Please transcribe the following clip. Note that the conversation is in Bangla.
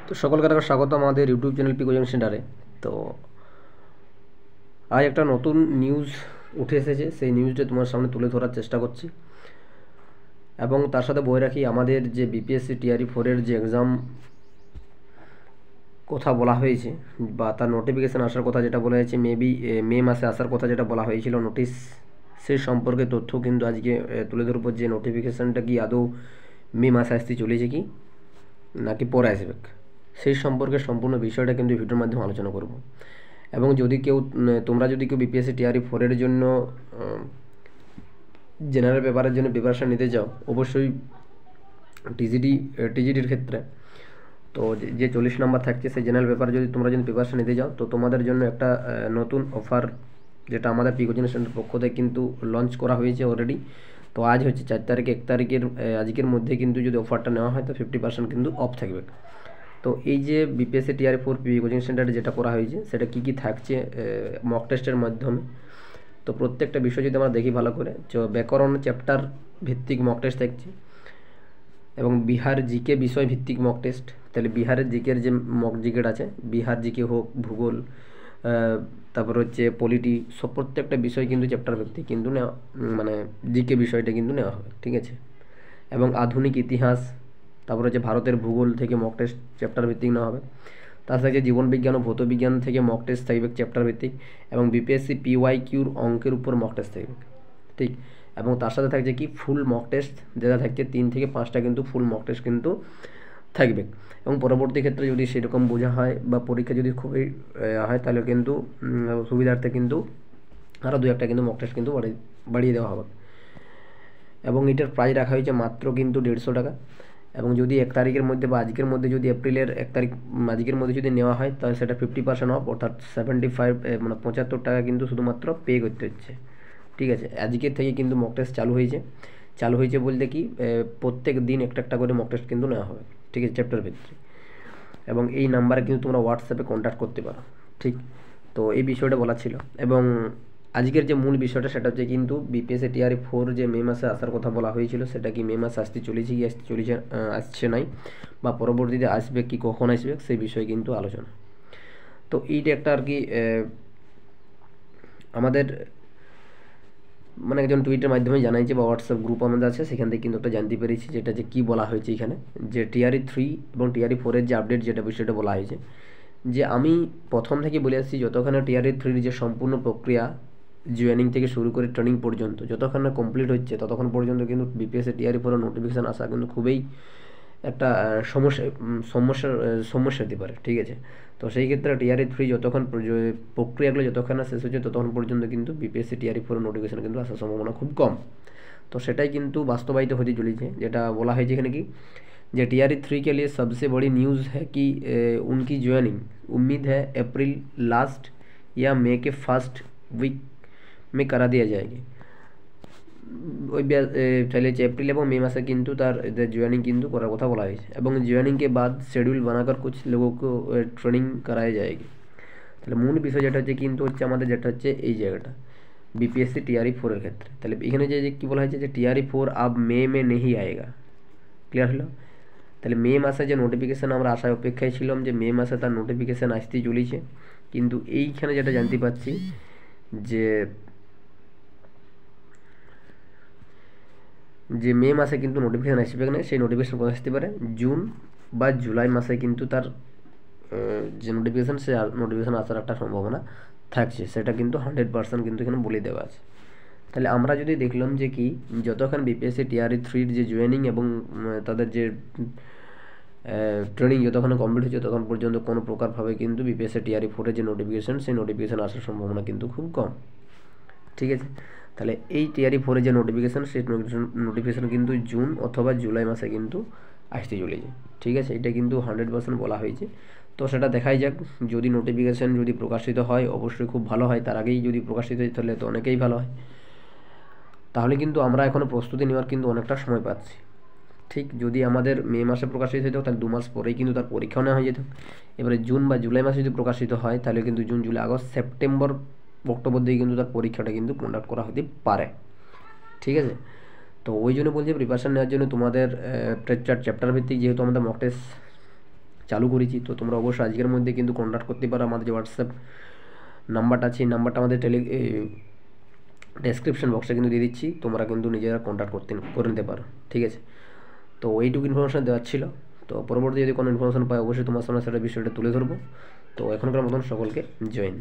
তো সকলকে আরেকবার স্বাগত আমাদের ইউটিউব চ্যানেল পি কোচিং সেন্টারে। তো আজ একটা নতুন নিউজ উঠে এসেছে, সেই নিউজটা তোমার সামনে তুলে ধরার চেষ্টা করছি। এবং তার সাথে বলে রাখি, আমাদের যে বিপিএসসি টিআরই 4-এর যে এক্সাম কথা বলা হয়েছে বা তার নোটিফিকেশান আসার কথা যেটা বলা হয়েছে, মেবি মে মাসে আসার কথা যেটা বলা হয়েছিল নোটিশ, সেই সম্পর্কে তথ্য কিন্তু আজকে তুলে ধরবো। যে নোটিফিকেশানটা কি আদৌ মে মাসে আসতে চলেছে কি নাকি পরে আসবে, সেই সম্পর্কে সম্পূর্ণ বিষয়টা কিন্তু ভিডিওর মাধ্যমে আলোচনা করব। এবং যদি কেউ তোমরা যদি কেউ বিপিএসসি টিআরই 4-এর জন্য জেনারেল পেপারের জন্য প্রিপারেশান নিতে চাও, অবশ্যই টিজিডির ক্ষেত্রে তো যে 40 নম্বর থাকছে সেই জেনারেল পেপার যদি তোমরা প্রিপারেশান নিতে যাও, তো তোমাদের জন্য একটা নতুন অফার যেটা আমাদের পি কোচিং সেন্টার পক্ষ থেকে কিন্তু লঞ্চ করা হয়েছে অলরেডি। তো আজ হচ্ছে 4 তারিখ, 1 তারিখের আজকের মধ্যে কিন্তু যদি অফারটা নেওয়া হয় তো 50% কিন্তু অফ থাকবে। তো এই যে বিপিএসসি টিআরই 4 পি কোচিং সেন্টারে যেটা করা হয়েছে সেটা কী কী থাকছে মক টেস্টের মাধ্যমে। তো প্রত্যেকটা বিষয় যদি আমরা দেখি ভালো করে, ব্যাকরণ চ্যাপ্টার ভিত্তিক মক টেস্ট থাকছে এবং বিহার জিকে বিষয় ভিত্তিক মক টেস্ট। তাহলে বিহারের জিকের যে মক জিকেট আছে, বিহার জিকে হোক, ভূগোল, তারপর হচ্ছে পলিটি, সব প্রত্যেকটা বিষয় কিন্তু চ্যাপ্টার ভিত্তিক কিন্তু নেওয়া, মানে জিকে বিষয়টা কিন্তু নেওয়া হবে, ঠিক আছে। এবং আধুনিক ইতিহাস, তারপর হচ্ছে ভারতের ভূগোল থেকে মক টেস্ট চ্যাপ্টার ভিত্তিক নেওয়া হবে। তার সাথে জীবন বিজ্ঞান ও ভৌত বিজ্ঞান থেকে মক টেস্ট থাকবে চ্যাপ্টার ভিত্তিক, এবং বিপিএসসি পিওয়াই কিউর অঙ্কের উপর মক টেস্ট থাকবে, ঠিক। এবং তার সাথে থাকছে কি ফুল মক টেস্ট, যেটা থাকছে 3 থেকে 5টা কিন্তু ফুল মক টেস্ট কিন্তু থাকবে। এবং পরবর্তী ক্ষেত্রে যদি সেরকম বোঝা হয় বা পরীক্ষা যদি খুবই হয়, তাহলে কিন্তু সুবিধার্থে কিন্তু আরও 2-1টা কিন্তু মক টেস্ট কিন্তু বাড়িয়ে দেওয়া হবে। এবং এটার প্রাইস রাখা হয়েছে মাত্র কিন্তু 150 টাকা। এবং যদি 1 তারিখের মধ্যে বা আজকের মধ্যে, যদি এপ্রিলের 1 তারিখ আজকের মধ্যে যদি নেওয়া হয়, তাহলে সেটা 50% অফ, অর্থাৎ 75 মানে 75 টাকা কিন্তু শুধুমাত্র পে করতে হচ্ছে, ঠিক আছে। আজকের থেকে কিন্তু মক টেস্ট চালু হয়েছে বলতে কি প্রত্যেক দিন একটা একটা করে মক টেস্ট কিন্তু নেওয়া হবে, ঠিক আছে, চ্যাপ্টার ভিত্তিক। এবং এই নাম্বারে কিন্তু তোমরা হোয়াটসঅ্যাপে কন্ট্যাক্ট করতে পারো, ঠিক। তো এই বিষয়টা বলা ছিল। এবং আজকের যে মূল বিষয়টা সেটা হচ্ছে কিন্তু বিপিএসসি টিআরই 4 যে মে মাসে আসার কথা বলা হয়েছিল, সেটা কি মে মাসে আসতে চলেছে কি আসছে নাই, বা পরবর্তীতে আসবে কি কখন আসবে, সেই বিষয়ে কিন্তু আলোচনা। তো এইটা একটা আর কি আমাদের মানে একজন টুইটের মাধ্যমে জানাইছে বা হোয়াটসঅ্যাপ গ্রুপ আমাদের আছে, সেখান থেকে কিন্তু একটা জানতে পেরেছি যেটা যে কী বলা হয়েছে এখানে, যে টিআরই 3 এবং টিআরই 4-এর যে আপডেট যেটা বিষয়টা বলা হয়েছে, যে আমি প্রথম থেকে বলে আসছি যতক্ষণে টিআরই 3-র যে সম্পূর্ণ প্রক্রিয়া জয়েনিং থেকে শুরু করে ট্রেনিং পর্যন্ত যতক্ষণ না কমপ্লিট হচ্ছে, ততক্ষণ পর্যন্ত কিন্তু বিপিএসসি টিআরই 4-এর নোটিফিকেশান আসা কিন্তু খুবই একটা সমস্যা হতে পারে, ঠিক আছে। তো সেই ক্ষেত্রে টিআরই 3 যতক্ষণ প্রক্রিয়াগুলো যতক্ষণ না শেষ হচ্ছে, ততক্ষণ পর্যন্ত কিন্তু বিপিএসসি টিআরই 4-এর নোটিফিকেশান কিন্তু আসার সম্ভাবনা খুব কম। তো সেটাই কিন্তু বাস্তবায়িত হতে চলেছে, যেটা বলা হয়েছে এখানে কি, যে टीआरई 3 के लिए सबसे बड़ी न्यूज़ है कि उनकी ज्वाइनिंग उम्मीद है अप्रैल लास्ट या मई के फर्स्ट वीक में करा दिया जाएगी। ওই চলে যাচ্ছে এপ্রিল এবং মে মাসে কিন্তু তার এদের জয়েনিং কিন্তু করার কথা বলা হয়েছে। এবং জয়েনিং के बाद शेड्यूल बनाकर कुछ लोगों को ट्रेनिंग कराई जाएगी। তাহলে মূল বিষয় যেটা হচ্ছে কিন্তু হচ্ছে আমাদের যেটা হচ্ছে এই জায়গাটা বিপিএসসি টিআরই 4-এর ক্ষেত্রে। তাহলে এখানে যে কী বলা হয়েছে যে টিআরই 4 अब মে में नहीं आएगा, ক্লিয়ার হলো। তাহলে মে মাসে যে নোটিফিকেশান আমরা আশায় অপেক্ষায় ছিলাম যে মে মাসে তার নোটিফিকেশান আসতেই চলেছে, কিন্তু এইখানে যেটা জানতে পারছি যে মে মাসে কিন্তু নোটিফিকেশান আসবে না, সেই নোটিফিকেশান কখন আসতে পারে, জুন বা জুলাই মাসে কিন্তু তার যে নোটিফিকেশান সে নোটিফিকেশান আসার একটা সম্ভাবনা থাকছে, সেটা কিন্তু 100% কিন্তু এখানে বলে দেওয়া আছে। তাহলে আমরা যদি দেখলাম যে কি যতক্ষণ বিপিএসসি টিআরই 3-র যে জয়েনিং এবং তাদের যে ট্রেনিং যতক্ষণ কমপ্লিট হচ্ছে, ততক্ষণ পর্যন্ত কোনো প্রকারভাবে কিন্তু বিপিএসসি টিআরই 4-এর যে নোটিফিকেশান, সেই নোটিফিকেশান আসার সম্ভাবনা কিন্তু খুব কম, ঠিক আছে। তাহলে এই টিআরই 4-এর যে নোটিফিকেশান, সেই নোটিফিকেশান কিন্তু জুন অথবা জুলাই মাসে কিন্তু আসতে চলেছে, ঠিক আছে। এটা কিন্তু 100% বলা হয়েছে। তো সেটা দেখাই যাক, যদি নোটিফিকেশান যদি প্রকাশিত হয় অবশ্যই খুব ভালো হয়, তার আগেই যদি প্রকাশিত হয় তাহলে তো অনেকেই ভালো হয়। তাহলে কিন্তু আমরা এখনও প্রস্তুতি নেওয়ার কিন্তু অনেকটা সময় পাচ্ছি, ঠিক। যদি আমাদের মে মাসে প্রকাশিত হতো তাহলে 2 মাস পরেই কিন্তু তার পরীক্ষাও নেওয়া হয়ে যেত। এবারে জুন বা জুলাই মাসে যদি প্রকাশিত হয় তাহলে কিন্তু June, July, August, September, October দিয়ে কিন্তু তার পরীক্ষাটা কিন্তু কন্ডাক্ট করা হতে পারে, ঠিক আছে। তো ওই জন্য বলছি প্রিপারেশান নেওয়ার জন্য তোমাদের চ্যাপ্টার ভিত্তিক যেহেতু আমাদের মক টেস্ট চালু করেছি। তো তোমরা অবশ্যই আজকের মধ্যে কিন্তু কন্ট্যাক্ট করতে পারো। আমাদের যে হোয়াটসঅ্যাপ নাম্বারটা আছে এই নাম্বারটা আমাদের ডেসক্রিপশন বক্সে কিন্তু দিয়ে দিচ্ছি, তোমরা কিন্তু নিজেরা কন্ট্যাক্ট করে নিতে পারো, ঠিক আছে। তো এইটুকু ইনফরমেশান দেওয়ার ছিল। তো পরবর্তী যদি কোনো ইনফরমেশান পাই অবশ্যই তোমার সামনে সেটা বিষয়টা তুলে ধরবো। তো এখনকার মতন সকলকে জয়েন।